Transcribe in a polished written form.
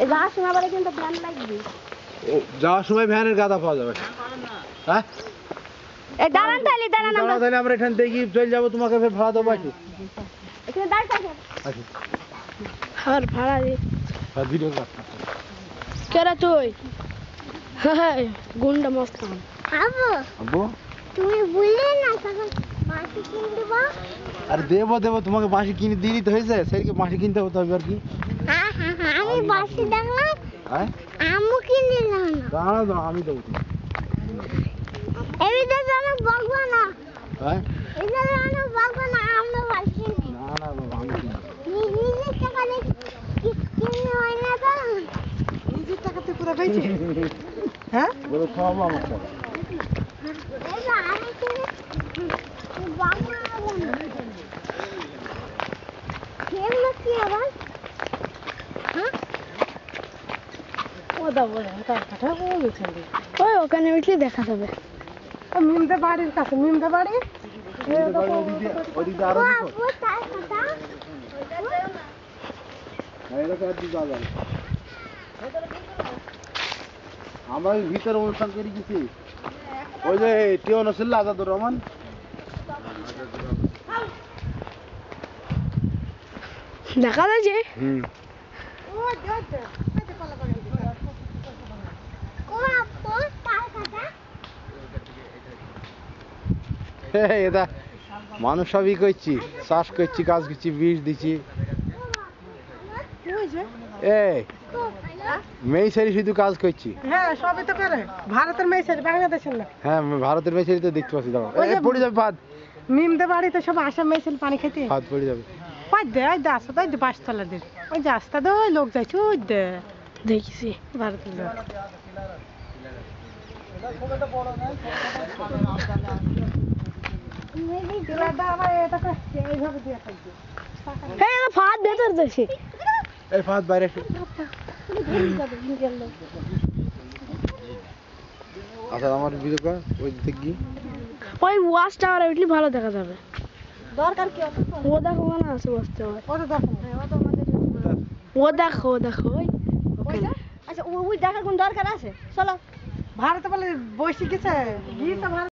এই যাওয়ার সময় আবার কিন্তু ভ্যান লাগবে। যাওয়ার সময় ভ্যানের গাদা পাওয়া যাবে। হ্যাঁ এই দাঁড়ান তাহলে আমরা এখান থেকে চলে যাবো, তোমাকে ফের ভাড়া দেবো। আসি এখানে দাঁড় থাকেন। আসি আর ভাড়া দি ভিডিও কেরা তুই? হ্যাঁ গুন্ডা মস্তান। আব্বু তুমি বললে না তখন বাঁশি কিনে দেবো। আরে দেবো তোমাকে বাঁশি কিনে দিয়ে দিতে হয়েছে, সেদিকে বাঁশি কিনতে হতো আর কি। আমি বাঁশি দেখলাম, হ্যাঁ আম্মু কিনে দিলাম না। দাঁড়াও আমি দেবো। এবিটা জানো বলবো না। হ্যাঁ এটা জানো বলবো না, আমরা বাঁশি কিনি। না বাবা আমি কিনবো। নিজের টাকা দিয়ে কিনে হয় না তো। নিজের টাকাতে পুরো পেয়েছে। হ্যাঁ বলো সব আমার টাকা। এটা আমি কিনে বাবা খেললো কি আবার? হ্যাঁ ওই ওখানে উঠলে দেখা যাবে। মিমদা বাড়ির কাছে, মিমদা বাড়ি ওইদিকে আরো আপু তার কথা আমরা ভিতরে অনুষ্ঠান করে গেছি। ওই যে টিওন ছিল আজাদুর রহমান। দেখা যাচ্ছে। এটা মানুষ সবই করছি, চাষ করছি, কাজ করছি, বীজ দিচ্ছি। এই মেয়ে শুধু কাজ করছি। হ্যাঁ সবই তো করে, ভারতের মেয়ে ছেড়ে বাংলাদেশের না। হ্যাঁ ভারতের মেয়ে তো দেখতে পাচ্ছি। দাঁড়াও পড়ে যাবে ভাত। মিমদা বাড়িতে সব আসাম মেয়ে ছেলে পানি খেতে ভাত পড়ে যাবে। ওই দে আসো তাই দে বাসতলা দে, ওই যে আস্তা দে ওই লোক যাইছে ওই দে দেখছি ভারতের লোক। ফাঁদ ভেতর দেখছি। এই ভাত বাইরে এসে। আচ্ছা আমার ভিডিও কর ওই দিকে গিয়ে। ওই ওয়াচ টাওয়ারে উঠলে ভালো দেখা যাবে। দরকার কি ও দেখো ওখানে আছে ওয়াচ টাওয়ার। ও তো দেখো ও দেখো ওই ওখানে। আচ্ছা ওই দেখার কোন দরকার আছে? চলো ভারতে বলে বসে গেছে গিয়েছে ভারত।